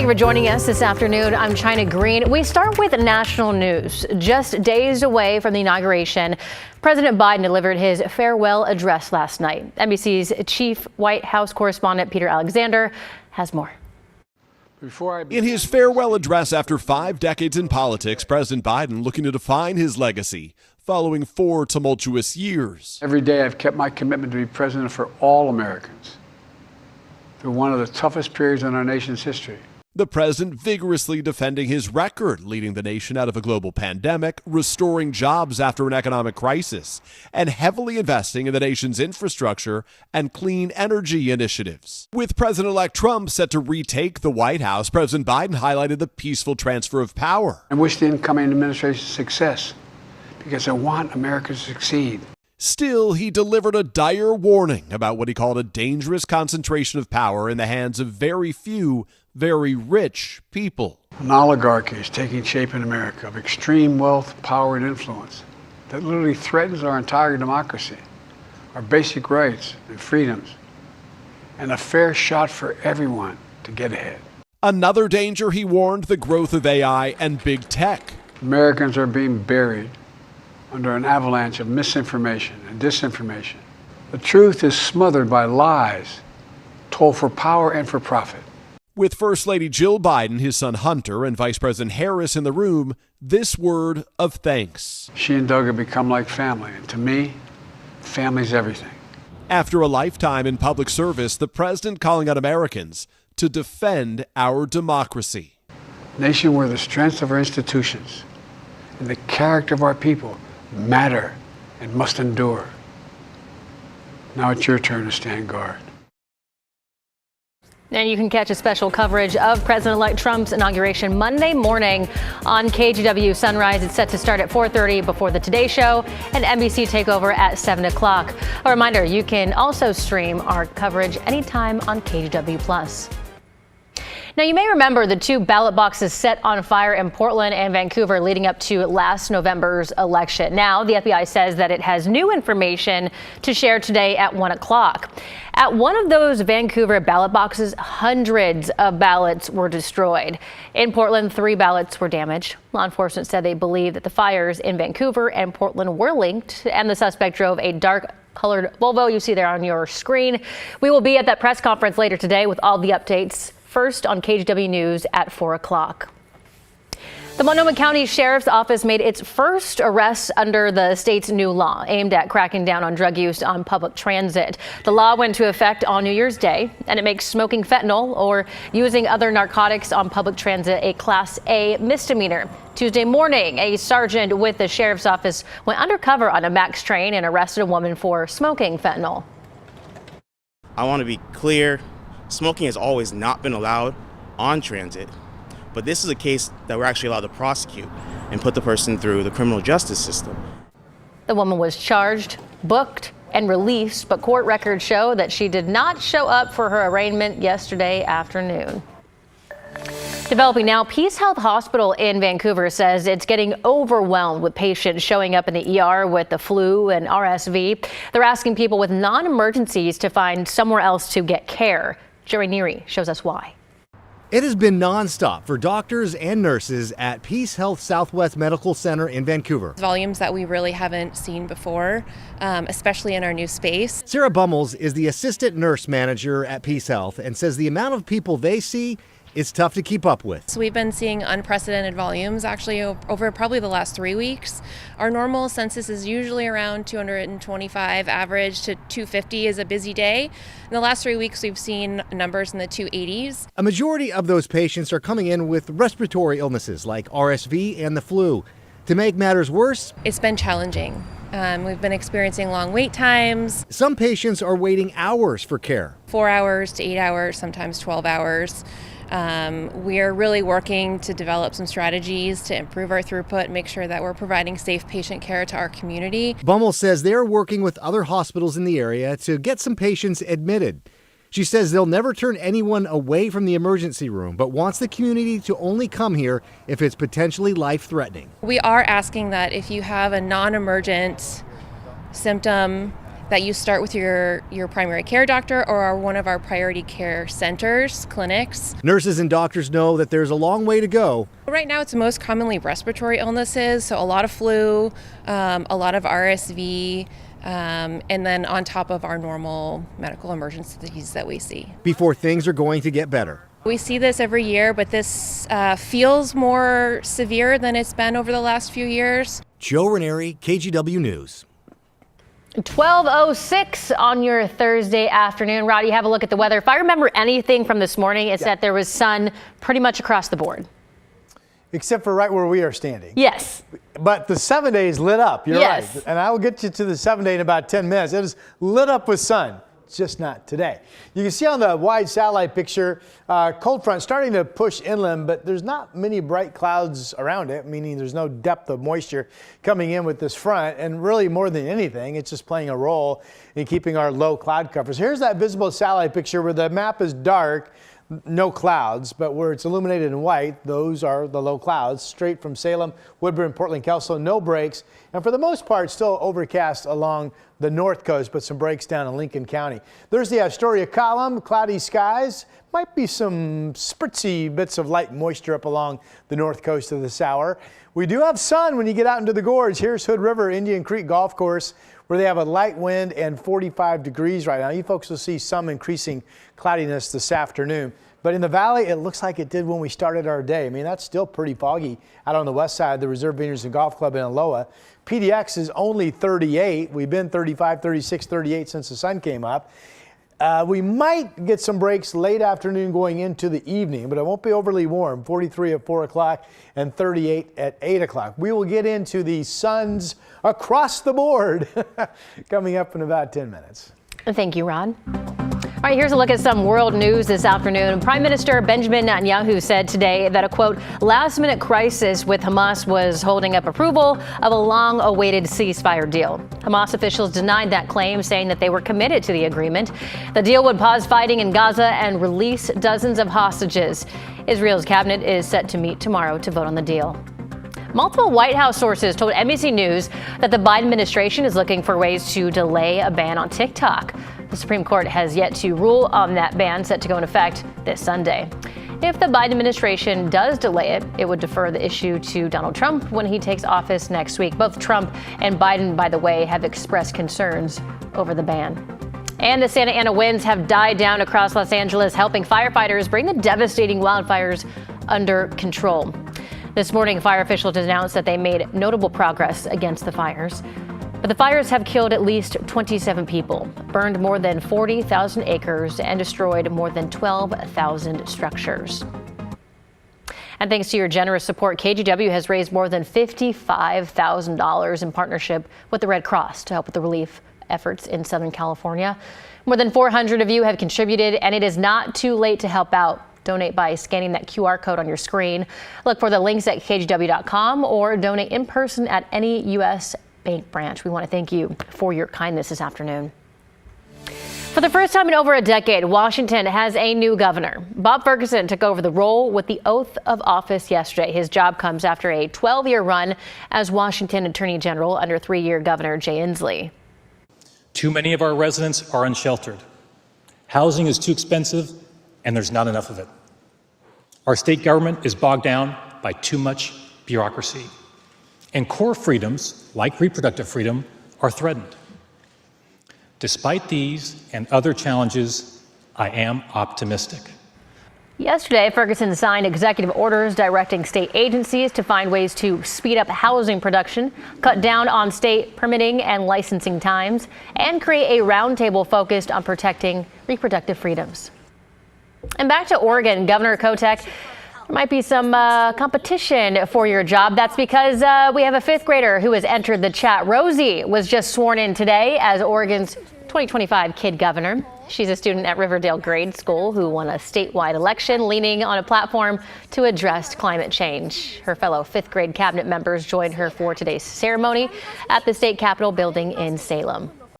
you for joining us this afternoon. I'm China Green. We start with national news. Just days away from the inauguration, President Biden delivered his farewell address last night. NBC's chief White House correspondent Peter Alexander has more. In his farewell address after 5 decades in politics, President Biden looking to define his legacy following 4 tumultuous years. Every day I've kept my commitment to be president for all Americans through one of the toughest periods in our nation's history. The president vigorously defending his record, leading the nation out of a global pandemic, restoring jobs after an economic crisis, and heavily investing in the nation's infrastructure and clean energy initiatives. With President-elect Trump set to retake the White House, President Biden highlighted the peaceful transfer of power. I wish the incoming administration success because I want America to succeed. Still, he delivered a dire warning about what he called a dangerous concentration of power in the hands of very few, very rich people. An oligarchy is taking shape in America of extreme wealth, power, and influence that literally threatens our entire democracy, our basic rights and freedoms, and a fair shot for everyone to get ahead. Another danger, he warned, the growth of AI and big tech. Americans are being buried under an avalanche of misinformation and disinformation. The truth is smothered by lies told for power and for profit. With First Lady Jill Biden, his son Hunter, and Vice President Harris in the room, this word of thanks. She and Doug have become like family, and to me, family's everything. After a lifetime in public service, the president calling on Americans to defend our democracy. A nation where the strength of our institutions and the character of our people matter and must endure. Now it's your turn to stand guard. And you can catch a special coverage of President-elect Trump's inauguration Monday morning on KGW Sunrise. It's set to start at 4:30 before the Today Show and NBC Takeover at 7 o'clock. A reminder, you can also stream our coverage anytime on KGW+. Now, you may remember the 2 ballot boxes set on fire in Portland and Vancouver leading up to last November's election. Now, the FBI says that it has new information to share today at 1 o'clock. At one of those Vancouver ballot boxes, hundreds of ballots were destroyed. In Portland, 3 ballots were damaged. Law enforcement said they believe that the fires in Vancouver and Portland were linked, and the suspect drove a dark-colored Volvo you see there on your screen. We will be at that press conference later today with all the updates. First on KGW News at 4 o'clock. The Monoma County Sheriff's Office made its first arrest under the state's new law aimed at cracking down on drug use on public transit. The law went into effect on New Year's Day, and it makes smoking fentanyl or using other narcotics on public transit a Class A misdemeanor. Tuesday morning, a sergeant with the Sheriff's Office went undercover on a MAX train and arrested a woman for smoking fentanyl. I want to be clear. Smoking has always not been allowed on transit, but this is a case that we're actually allowed to prosecute and put the person through the criminal justice system. The woman was charged, booked, and released, but court records show that she did not show up for her arraignment yesterday afternoon. Developing now, Peace Health Hospital in Vancouver says it's getting overwhelmed with patients showing up in the ER with the flu and RSV. They're asking people with non-emergencies to find somewhere else to get care. Jerry Neary shows us why. It has been nonstop for doctors and nurses at Peace Health Southwest Medical Center in Vancouver. Volumes that we really haven't seen before, especially in our new space. Sarah Bummels is the assistant nurse manager at Peace Health and says the amount of people they see is tough to keep up with. So we've been seeing unprecedented volumes actually over probably the last 3 weeks. Our normal census is usually around 225 average to 250 is a busy day. In the last 3 weeks, we've seen numbers in the 280s. A majority of those patients are coming in with respiratory illnesses like RSV and the flu. To make matters worse, it's been challenging. We've been experiencing long wait times. Some patients are waiting hours for care. 4 hours to 8 hours, sometimes 12 hours. We are really working to develop some strategies to improve our throughput and make sure that we're providing safe patient care to our community. Bummel says they're working with other hospitals in the area to get some patients admitted. She says they'll never turn anyone away from the emergency room, but wants the community to only come here if it's potentially life-threatening. We are asking that if you have a non-emergent symptom that you start with your primary care doctor or one of our priority care centers, clinics. Nurses and doctors know that there's a long way to go. Right now, it's most commonly respiratory illnesses, so a lot of flu, a lot of RSV, and then on top of our normal medical emergencies that we see. Before things are going to get better. We see this every year, but this feels more severe than it's been over the last few years. Joe Ranieri, KGW News. 12:06 on your Thursday afternoon. Roddy, have a look at the weather. If I remember anything from this morning, it's that there was sun pretty much across the board. Except for right where we are standing. Yes. But the 7 days lit up. You're Yes. right. And I will get you to the 7 day in about 10 minutes. It is lit up with sun. It's just not today. You can see on the wide satellite picture, cold front starting to push inland, but there's not many bright clouds around it, meaning there's no depth of moisture coming in with this front. And really, more than anything, it's just playing a role in keeping our low cloud covers. Here's that visible satellite picture where the map is dark. No clouds, but where it's illuminated in white, those are the low clouds. Straight from Salem, Woodburn, Portland, Kelso, no breaks. And for the most part, still overcast along the north coast, but some breaks down in Lincoln County. There's the Astoria column, cloudy skies. Might be some spritzy bits of light moisture up along the north coast of this hour. We do have sun when you get out into the gorge. Here's Hood River Indian Creek Golf Course, where they have a light wind and 45 degrees right now. You folks will see some increasing cloudiness this afternoon. But in the valley, it looks like it did when we started our day. I mean, that's still pretty foggy out on the west side of the Reserve Vineyards and Golf Club in Aloha. PDX is only 38. We've been 35, 36, 38 since the sun came up. We might get some breaks late afternoon going into the evening, but it won't be overly warm. 43 at 4 o'clock and 38 at 8 o'clock. We will get into the suns across the board coming up in about 10 minutes. Thank you, Rod. All right, here's a look at some world news this afternoon. Prime Minister Benjamin Netanyahu said today that a, quote, last-minute crisis with Hamas was holding up approval of a long-awaited ceasefire deal. Hamas officials denied that claim, saying that they were committed to the agreement. The deal would pause fighting in Gaza and release dozens of hostages. Israel's cabinet is set to meet tomorrow to vote on the deal. Multiple White House sources told NBC News that the Biden administration is looking for ways to delay a ban on TikTok. The Supreme Court has yet to rule on that ban, set to go into effect this Sunday. If the Biden administration does delay it, it would defer the issue to Donald Trump when he takes office next week. Both Trump and Biden, by the way, have expressed concerns over the ban. And the Santa Ana winds have died down across Los Angeles, helping firefighters bring the devastating wildfires under control. This morning, fire officials announced that they made notable progress against the fires. But the fires have killed at least 27 people, burned more than 40,000 acres, and destroyed more than 12,000 structures. And thanks to your generous support, KGW has raised more than $55,000 in partnership with the Red Cross to help with the relief efforts in Southern California. More than 400 of you have contributed, and it is not too late to help out. Donate by scanning that QR code on your screen. Look for the links at kgw.com or donate in person at any U.S. bank branch. We want to thank you for your kindness this afternoon. For the first time in over a decade, Washington has a new governor. Bob Ferguson took over the role with the oath of office yesterday. His job comes after a 12-year run as Washington Attorney General under 3-year Governor Jay Inslee. Too many of our residents are unsheltered. Housing is too expensive, and there's not enough of it. Our state government is bogged down by too much bureaucracy. And core freedoms, like reproductive freedom, are threatened. Despite these and other challenges, I am optimistic. Yesterday, Ferguson signed executive orders directing state agencies to find ways to speed up housing production, cut down on state permitting and licensing times, and create a roundtable focused on protecting reproductive freedoms. And back to Oregon, Governor Kotek, there might be some competition for your job. That's because we have a 5th grader who has entered the chat. Rosie was just sworn in today as Oregon's 2025 Kid Governor. She's a student at Riverdale Grade School who won a statewide election, leaning on a platform to address climate change. Her fellow 5th grade cabinet members joined her for today's ceremony at the state capitol building in Salem.